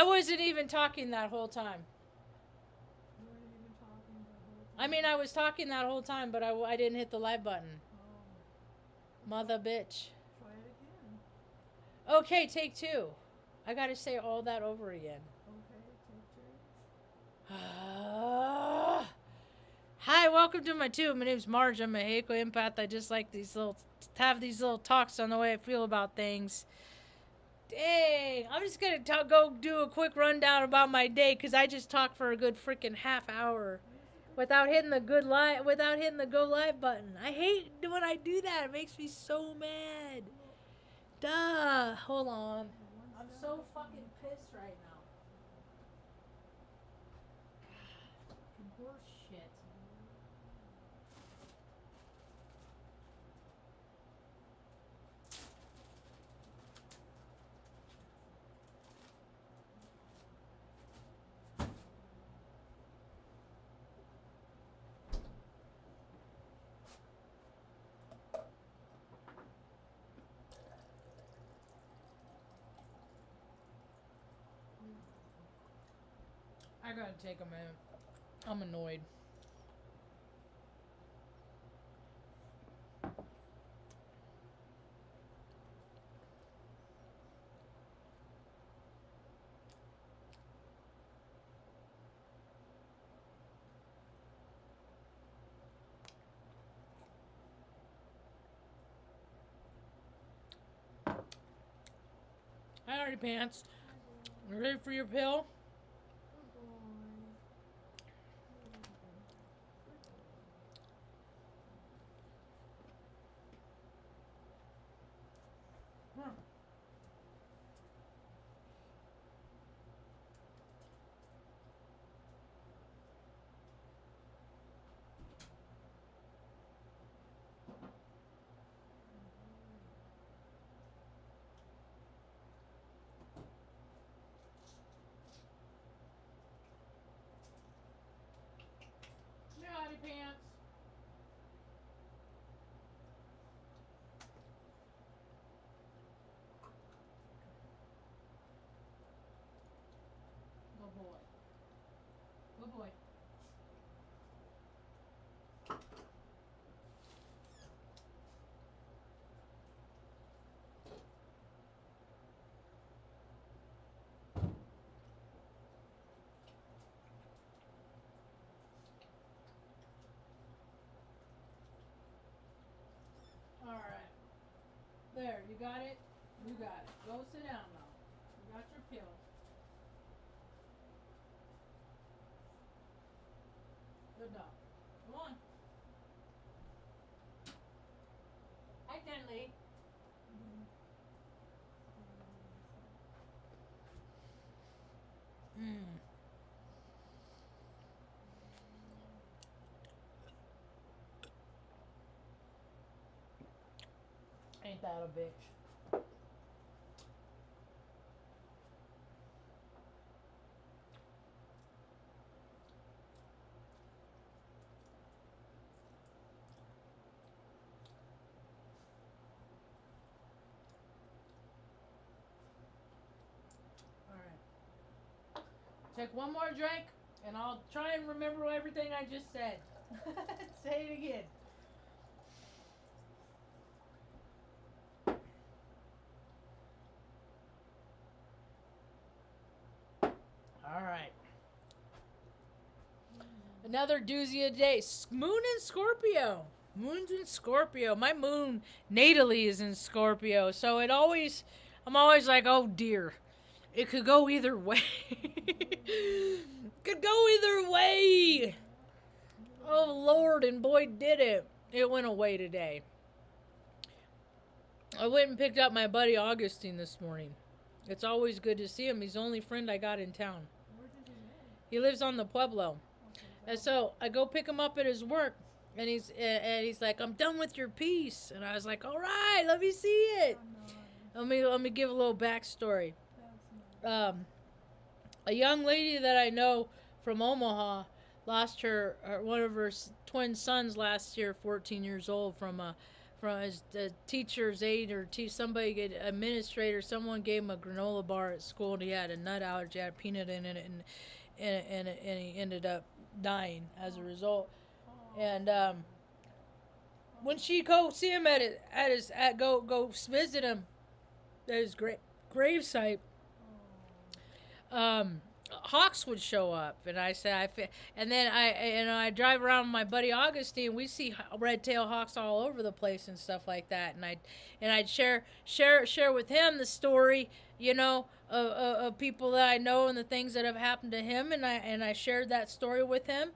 wasn't even talking that whole time. You weren't even talking the whole time. I mean, I was talking that whole time, but I didn't hit the live button. Oh. Mother bitch. Try it again. Okay, take two. I gotta say all that over again. Okay, take two. Hi, welcome to my tube. My name's Marge. I'm a Heiko empath. I just like have these little talks on the way I feel about things. Dang, I'm just gonna go do a quick rundown about my day because I just talked for a good freaking half hour without hitting the go live button. I hate when I do that. It makes me so mad. Duh. Hold on. I'm so fucking pissed right now. Horse shit. I gotta take a minute. I'm annoyed. Hi, Artie Pants. You ready for your pill? Artie Pants. Good boy. Good boy. Alright. There, you got it? You got it. Go sit down now. You got your pill. Good dog. Come on. Hi, Gently. Mmm. Ain't that a bitch? Alright. Take one more drink, and I'll try and remember everything I just said. Say it again. Alright. Another doozy of day. Moon in Scorpio. Moon's in Scorpio. My moon natally is in Scorpio. So I'm always like, oh dear. It could go either way. Could go either way. Oh Lord, and boy did it. It went away today. I went and picked up my buddy Augustine this morning. It's always good to see him. He's the only friend I got in town. Where did you live? He lives on the Pueblo. And so I go pick him up at his work, and he's like, I'm done with your piece. And I was like, all right, let me see it. Let me give a little backstory. A young lady that I know from Omaha lost one of her twin sons last year, 14 years old, from from his teacher's aide or somebody, administrator, someone gave him a granola bar at school, and he had a nut allergy, had a peanut in it, and he ended up dying as a result. And when she go see him go visit him at his gravesite, hawks would show up, and and then I drive around with my buddy Augustine. We see red-tailed hawks all over the place and stuff like that, and I'd share with him the story, of people that I know and the things that have happened to him, and I shared that story with him.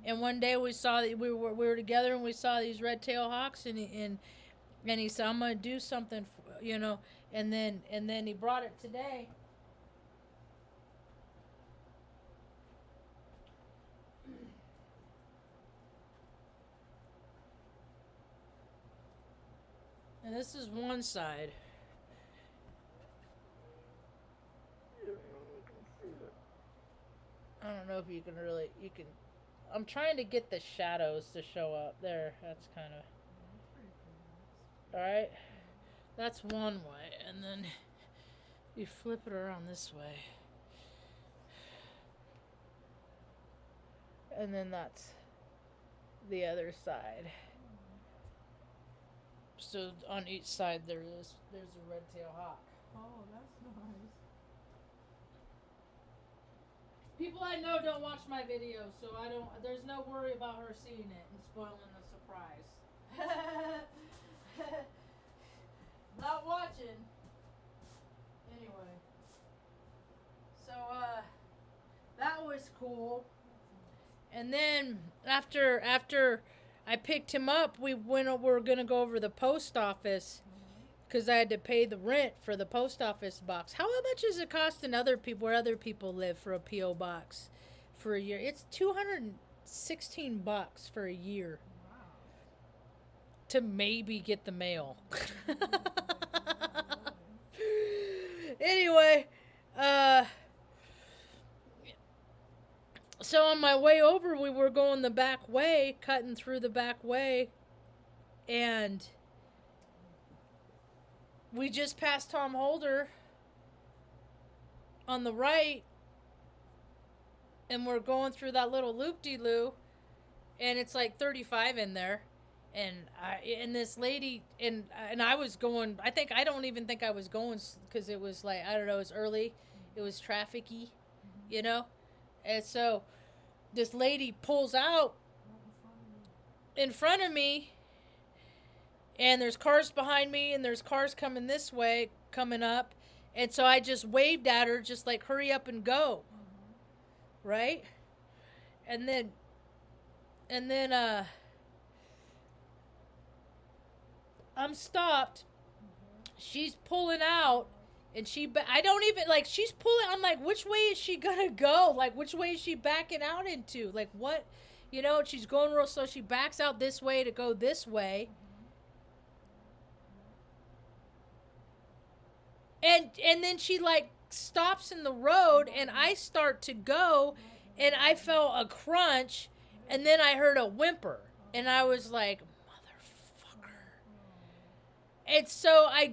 And one day we saw that we were together, and we saw these red-tailed hawks, and he said, "I'm gonna do something, and then he brought it today." And this is one side. I don't know if you can. I'm trying to get the shadows to show up there. That's kind of. Alright. That's one way. And then you flip it around this way. And then that's the other side. So on each side there's a red-tailed hawk. Oh, that's nice. People I know don't watch my videos, so there's no worry about her seeing it and spoiling the surprise. Not watching. Anyway. So, that was cool. And then after I picked him up, we were gonna go over to the post office because I had to pay the rent for the post office box. How much does it cost in where other people live for a PO box for a year? It's $216 for a year. Wow. To maybe get the mail. Anyway, so on my way over, we were going the back way, cutting through the back way, and we just passed Tom Holder on the right, and we're going through that little loop-de-loo, and it's like 35 in there, and this lady, and I was going, I don't even think I was going, because it was like, I don't know, it was early, it was traffic-y, and so this lady pulls out in front of me, and there's cars behind me, and there's cars coming this way, coming up, and so I just waved at her, just like, hurry up and go, right? And then I'm stopped, she's pulling out, and I don't even, like, she's pulling, I'm like, which way is she gonna go? Like, which way is she backing out into? Like, what? She's going real slow, she backs out this way to go this way. And then she, like, stops in the road, and I start to go, and I felt a crunch, and then I heard a whimper, and I was like, motherfucker. And so I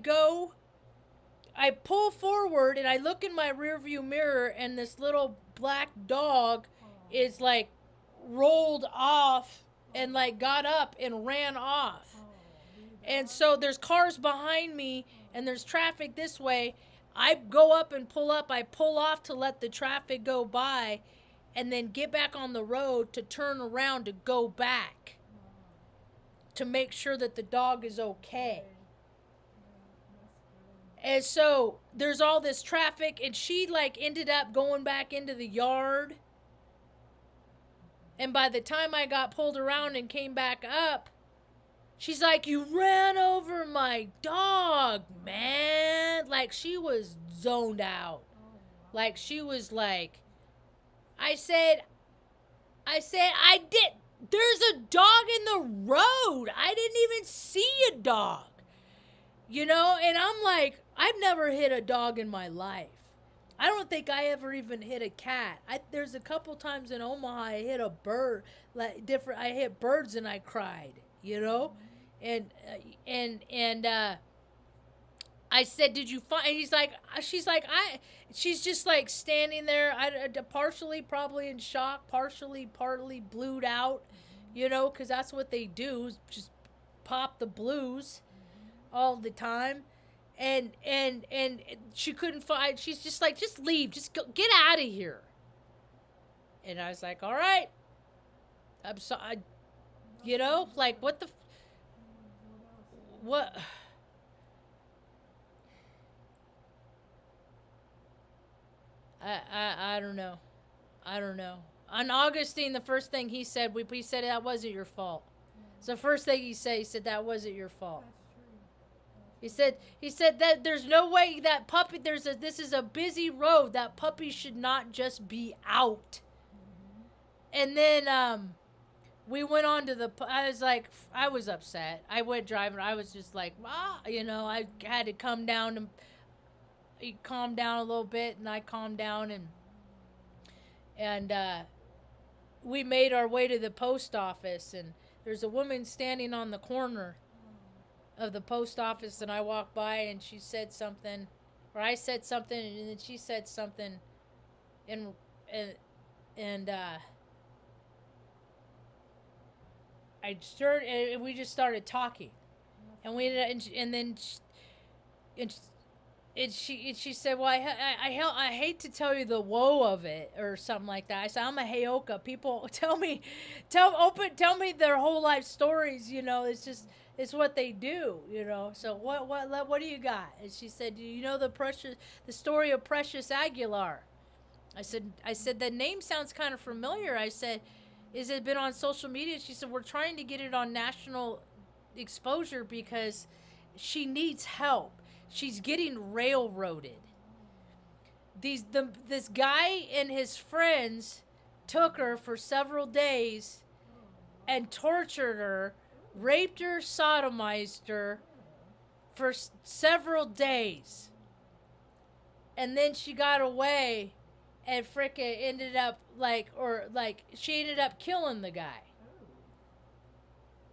pull forward, and I look in my rearview mirror, and this little black dog is, like, rolled off and, like, got up and ran off. And so there's cars behind me, and there's traffic this way. I go up and pull up. I pull off to let the traffic go by, and then get back on the road to turn around to go back to make sure that the dog is okay. And so there's all this traffic, and she, like, ended up going back into the yard. And by the time I got pulled around and came back up, she's like, you ran over my dog, man. Like, she was zoned out. Like, she was like, I said, I did. There's a dog in the road. I didn't even see a dog. And I'm like, I've never hit a dog in my life. I don't think I ever even hit a cat. There's a couple times in Omaha I hit a bird, I hit birds and I cried, and I said, "Did you find?" He's like, "She's like, I." She's just like standing there, partially probably in shock, partly blued out, you know, because that's what they do, just pop the blues all the time, and she couldn't find. She's just like, just leave, just go, get out of here. And I was like, all right, I'm sorry, you know, like what the, what. I don't know. I don't know. On Augustine, the first thing he said, he said that wasn't your fault. So first thing he said that wasn't your fault. He said that there's no way that puppy this is a busy road. That puppy should not just be out. And then we went on to I was like, I was upset. I went driving. I was just like, you know, I had to come down and he calmed down a little bit, and I calmed down, and we made our way to the post office, and there's a woman standing on the corner of the post office, and I walked by, and she said something, or I said something, and then she said something, and I started, and we just started talking, and we and then she said, well, I hate to tell you the woe of it, or something like that. I said, I'm a Heyoka. People tell me their whole life stories. You know, it's what they do. You know. So what do you got? And she said, do you know the story of Precious Aguilar? I said the name sounds kind of familiar. I said, is it been on social media? She said, we're trying to get it on national exposure because she needs help. She's getting railroaded. This guy and his friends took her for several days and tortured her, raped her, sodomized her for several days. And then she got away and frickin' ended up she ended up killing the guy.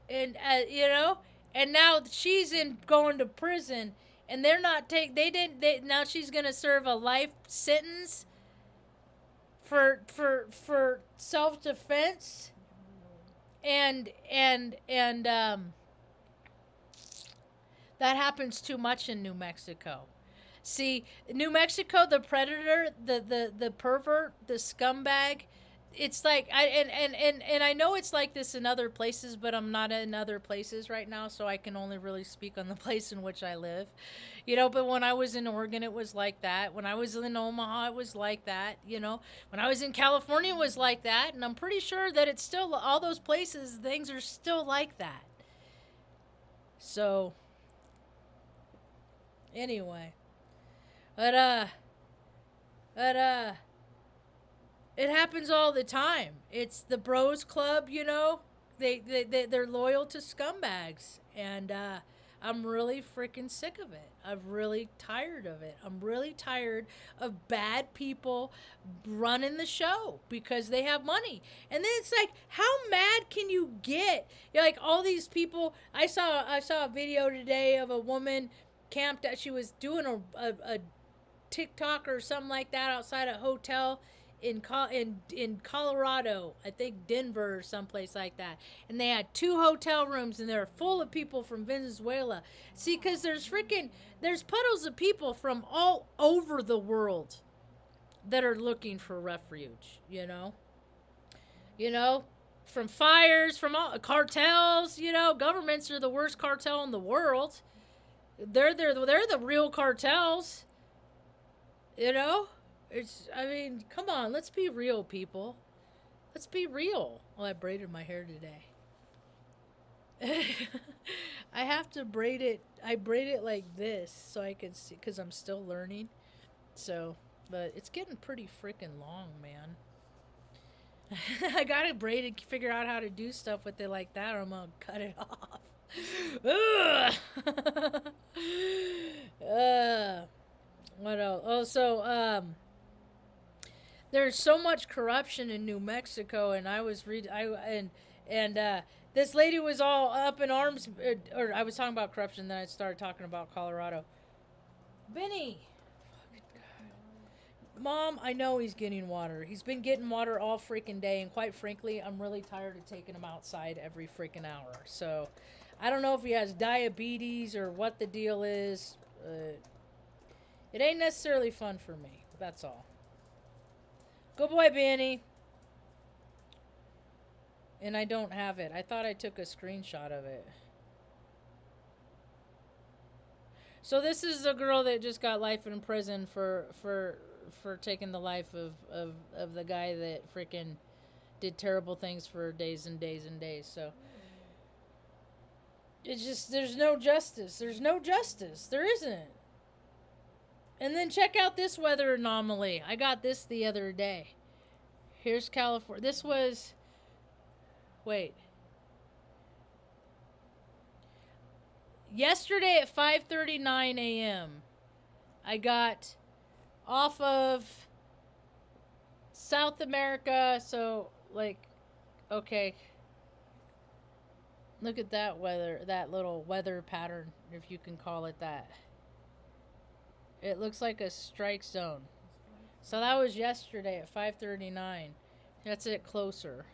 And you know, and now she's going to prison. And they're not now she's gonna serve a life sentence for self-defense, and that happens too much in New Mexico. See, New Mexico, the predator, the pervert, the scumbag, it's like I know it's like this in other places, but I'm not in other places right now, so I can only really speak on the place in which I live. You know, but when I was in Oregon it was like that. When I was in Omaha it was like that, you know. When I was in California it was like that, and I'm pretty sure that it's still all those places things are still like that. So anyway, but it happens all the time. It's the bros club, you know. They're loyal to scumbags, and I'm really freaking sick of it. I'm really tired of it. I'm really tired of bad people running the show because they have money. And then it's like, how mad can you get? You're like all these people. I saw a video today of a woman camped. She was doing a TikTok or something like that outside a hotel in Colorado, I think Denver or someplace like that, and they had 2 hotel rooms, and they're full of people from Venezuela. See, because there's puddles of people from all over the world that are looking for refuge. You know, from fires, from all cartels. You know, governments are the worst cartel in the world. They're the real cartels. You know. I mean, come on, let's be real, people. Let's be real. Well, I braided my hair today. I have to braid it. I braid it like this so I can see, because I'm still learning. So, but it's getting pretty freaking long, man. I gotta braid it, figure out how to do stuff with it like that, or I'm gonna cut it off. What else? Oh, so, there's so much corruption in New Mexico, and I was This lady was all up in arms, or I was talking about corruption, then I started talking about Colorado. Benny! Mom, I know he's getting water. He's been getting water all freaking day, and quite frankly, I'm really tired of taking him outside every freaking hour. So, I don't know if he has diabetes or what the deal is. It ain't necessarily fun for me. That's all. Good boy, Benny. And I don't have it. I thought I took a screenshot of it. So this is the girl that just got life in prison for taking the life of the guy that freaking did terrible things for days and days and days. So it's just, there's no justice. There's no justice. There isn't. And then check out this weather anomaly. I got this the other day. Here's California. This was... Wait. Yesterday at 5:39 a.m., I got off of South America, so, like, okay. Look at that weather, that little weather pattern, if you can call it that. It looks like a strike zone. So that was yesterday at 5:39. That's it closer.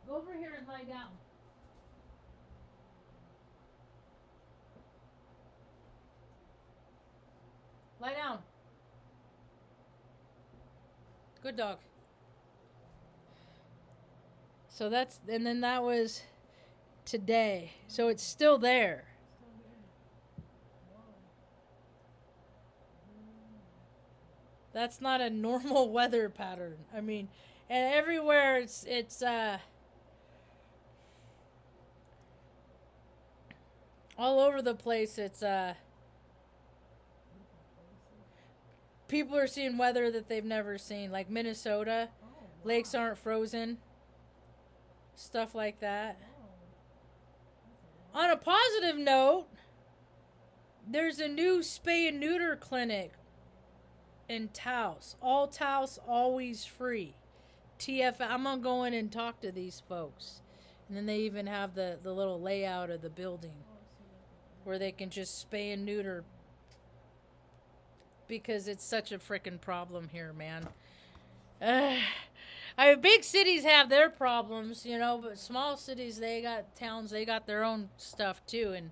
Go over here and lie down. Lie down. Good dog. So that's, and then that was today. So it's still there. That's not a normal weather pattern. I mean, and everywhere it's all over the place. It's people are seeing weather that they've never seen, like Minnesota. Lakes aren't frozen. Stuff like that. On a positive note, there's a new spay and neuter clinic in Taos. All Taos, always free. TF, I'm gonna go in and talk to these folks. And then they even have the little layout of the building where they can just spay and neuter, because it's such a freaking problem here, man. I mean, big cities have their problems, you know, but small cities, they got towns, they got their own stuff too. And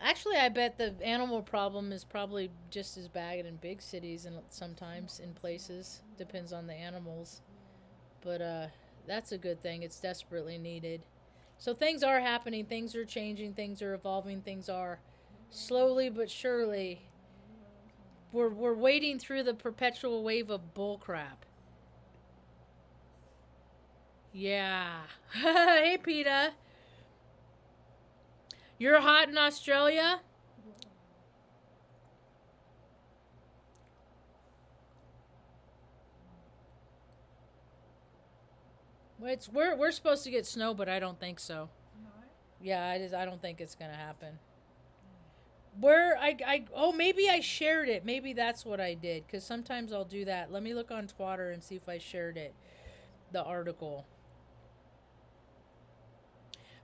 actually, I bet the animal problem is probably just as bad in big cities and sometimes in places. Depends on the animals. But that's a good thing. It's desperately needed. So things are happening. Things are changing. Things are evolving. Things are slowly but surely. We're wading through the perpetual wave of bullcrap. Yeah. Hey, PETA. You're hot in Australia? Well, we're supposed to get snow, but I don't think so. Yeah, I don't think it's gonna happen. Where maybe I shared it. Maybe that's what I did, because sometimes I'll do that. Let me look on Twitter and see if I shared it, the article.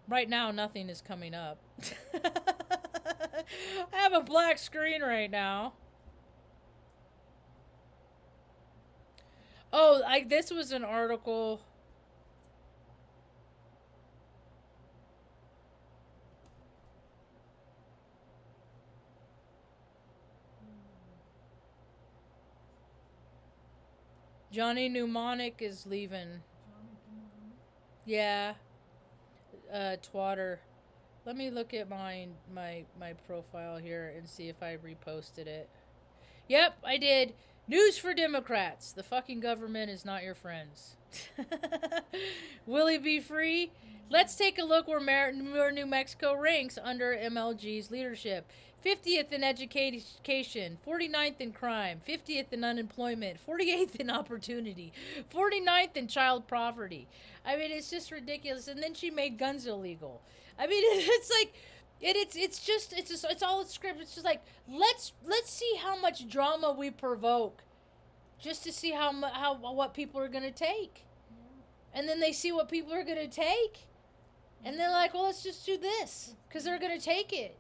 Right now, nothing is coming up. I have a black screen right now. Oh, this was an article. Johnny Mnemonic is leaving. Yeah. Twatter. Let me look at my profile here and see if I reposted it. Yep, I did. News for Democrats. The fucking government is not your friends. Will he be free? Let's take a look where New Mexico ranks under MLG's leadership. 50th in education, 49th in crime, 50th in unemployment, 48th in opportunity, 49th in child poverty. I mean, it's just ridiculous. And then she made guns illegal. I mean, it's like, it's all a script. It's just like, let's see how much drama we provoke, just to see how what people are gonna take. And then they see what people are going to take. And they're like, well, let's just do this. Because they're going to take it.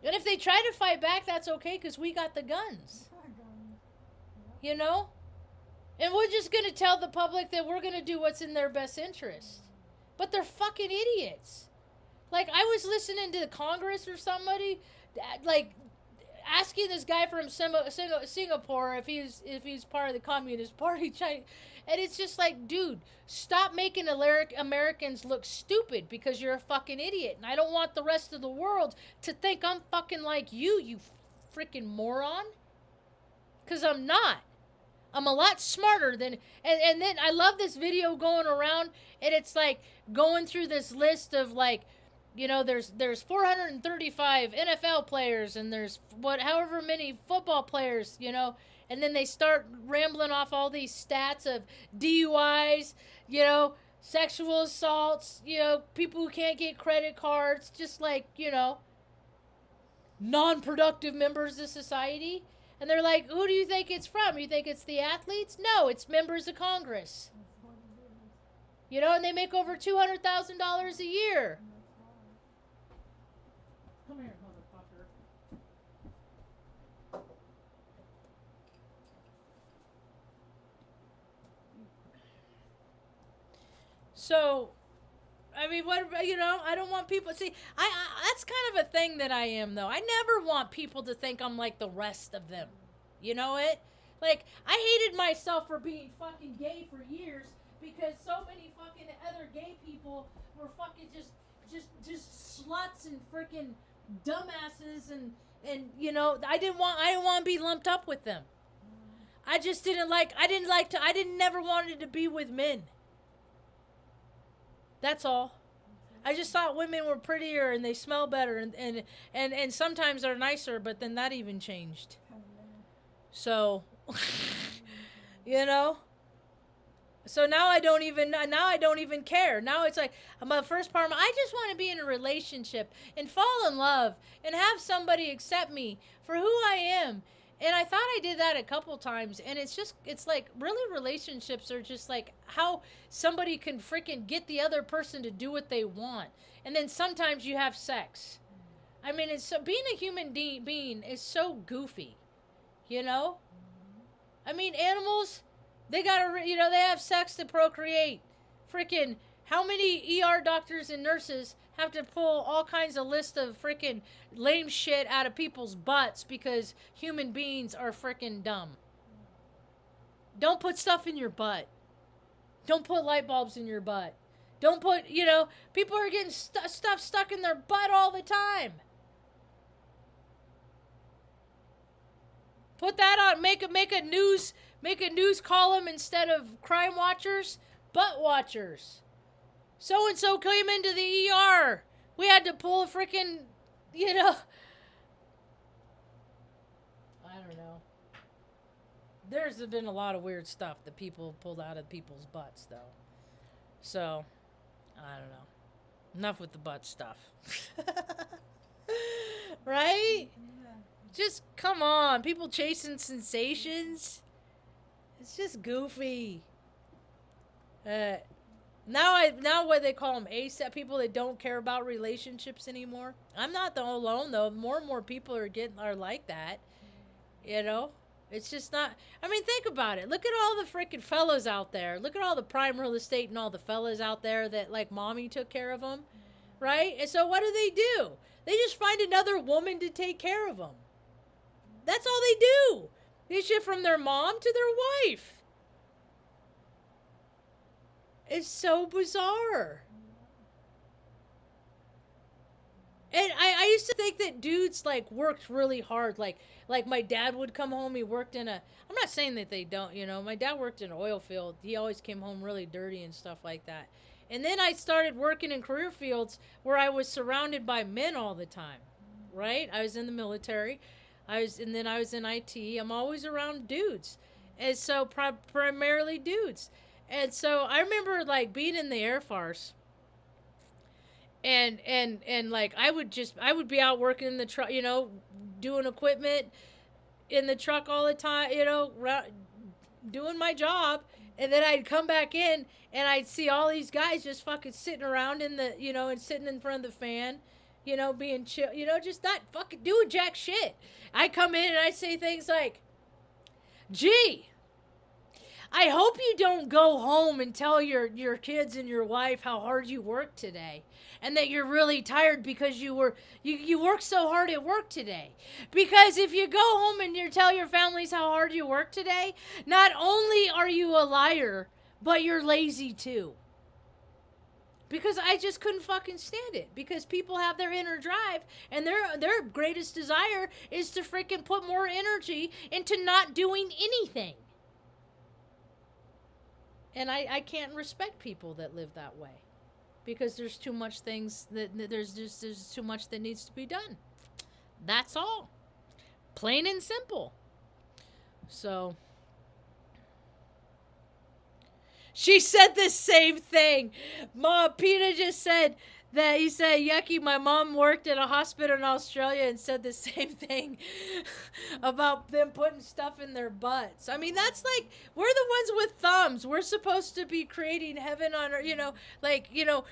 And if they try to fight back, that's okay because we got the guns. You know? And we're just going to tell the public that we're going to do what's in their best interest. But they're fucking idiots. Like, I was listening to the Congress or somebody, like, asking this guy from Singapore if he's part of the Communist Party. And it's just like, dude, stop making Americans look stupid because you're a fucking idiot. And I don't want the rest of the world to think I'm fucking like you freaking moron. Because I'm not. I'm a lot smarter than... And then I love this video going around, and it's like going through this list of like, you know, there's 435 NFL players, and there's however many football players, you know, and then they start rambling off all these stats of DUIs, you know, sexual assaults, you know, people who can't get credit cards, just like, you know, non-productive members of society. And they're like, who do you think it's from? You think it's the athletes? No, it's members of Congress. You know, and they make over $200,000 a year. Come here, motherfucker. So, I mean, what, you know, I don't want people, see, I that's kind of a thing that I am, though. I never want people to think I'm like the rest of them. You know it? Like, I hated myself for being fucking gay for years because so many fucking other gay people were fucking just sluts and freaking dumbasses and you know, I didn't want to be lumped up with them. I just didn't never wanted to be with men. That's all. I just thought women were prettier and they smell better and sometimes they're nicer, but then that even changed. So, you know. So now I don't even care. Now it's like, my first part, I just want to be in a relationship and fall in love and have somebody accept me for who I am. And I thought I did that a couple times, and it's like, really, relationships are just like how somebody can freaking get the other person to do what they want. And then sometimes you have sex. I mean, it's so, being a human being is so goofy, you know? I mean, animals, they gotta, you know, they have sex to procreate. Freaking, how many ER doctors and nurses have to pull all kinds of list of freaking lame shit out of people's butts because human beings are freaking dumb. Don't put stuff in your butt. Don't put light bulbs in your butt. Don't put, you know, people are getting stuff stuck in their butt all the time. Put that on, make a news column instead of crime watchers, butt watchers. So-and-so came into the ER. We had to pull a freaking, you know. I don't know. There's been a lot of weird stuff that people pulled out of people's butts, though. So, I don't know. Enough with the butt stuff. Right? Yeah. Just, come on. People chasing sensations. It's just goofy. Now what they call them ASAP, people that don't care about relationships anymore. I'm not the alone though. More and more people are like that. You know? It's just not, I mean, think about it. Look at all the freaking fellas out there. Look at all the prime real estate and all the fellas out there that like mommy took care of them. Right? And so what do? They just find another woman to take care of them. That's all they do. They shift from their mom to their wife. It's so bizarre. And I used to think that dudes, like, worked really hard. Like my dad would come home, he worked in a... I'm not saying that they don't, you know. My dad worked in an oil field. He always came home really dirty and stuff like that. And then I started working in career fields where I was surrounded by men all the time. Right? I was in the military. And then I was in IT. I'm always around dudes. And so, primarily dudes. And so I remember like being in the Air Force and like I would be out working in the truck, you know, doing equipment in the truck all the time, you know, doing my job. And then I'd come back in and I'd see all these guys just fucking sitting around in the, you know, and sitting in front of the fan, you know, being chill, you know, just not fucking doing jack shit. I come in and I say things like, gee, I hope you don't go home and tell your kids and your wife how hard you worked today and that you're really tired because you worked so hard at work today. Because if you go home and you tell your families how hard you worked today, not only are you a liar, but you're lazy too. Because I just couldn't fucking stand it. Because people have their inner drive and their greatest desire is to freaking put more energy into not doing anything. And I can't respect people that live that way. Because there's too much things that there's too much that needs to be done. That's all. Plain and simple. So she said the same thing. Mom, Peter just said that he said, yucky, my mom worked at a hospital in Australia and said the same thing about them putting stuff in their butts. I mean, that's like, we're the ones with thumbs. We're supposed to be creating heaven on earth, you know, like, you know,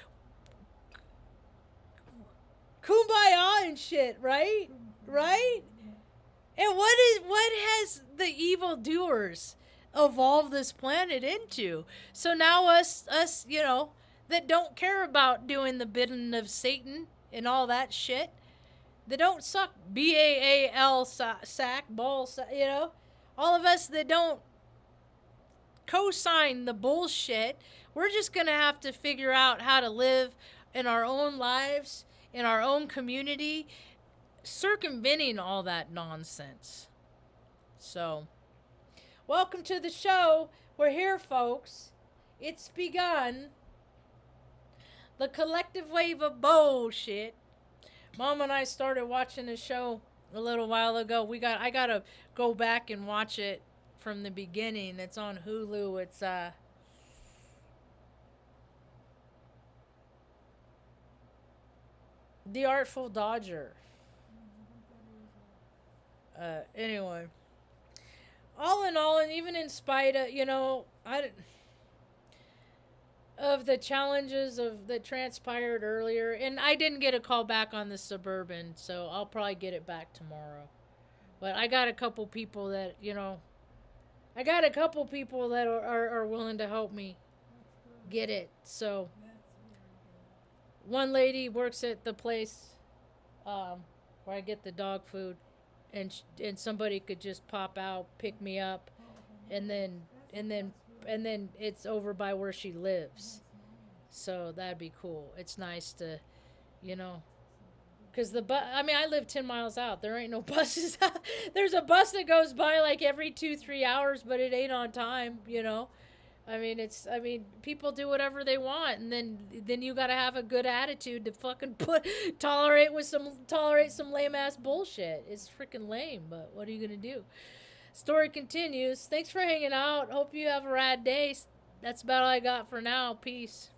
kumbaya and shit, right? Right? And what has the evildoers evolved this planet into? So now us, you know, that don't care about doing the bidding of Satan and all that shit. They don't suck BAAL sack, ball, you know. All of us that don't co-sign the bullshit, we're just going to have to figure out how to live in our own lives, in our own community, circumventing all that nonsense. So, welcome to the show. We're here, folks. It's begun. The collective wave of bullshit. Mom and I started watching a show a little while ago. I gotta go back and watch it from the beginning. It's on Hulu. It's The Artful Dodger. Anyway, all in all, and even in spite of, you know, of the challenges that transpired earlier, and I didn't get a call back on the Suburban, so I'll probably get it back tomorrow. But I got a couple people that, you know, are willing to help me get it. So one lady works at the place where I get the dog food, and somebody could just pop out, pick me up, and then it's over by where she lives. So that'd be cool. It's nice to, you know, because I mean, I live 10 miles out. There ain't no buses. There's a bus that goes by like every 2-3 hours, but it ain't on time, you know. I mean, people do whatever they want, and then you got to have a good attitude to fucking tolerate some lame ass bullshit. It's freaking lame, but what are you gonna do? Story continues. Thanks for hanging out. Hope you have a rad day. That's about all I got for now. Peace.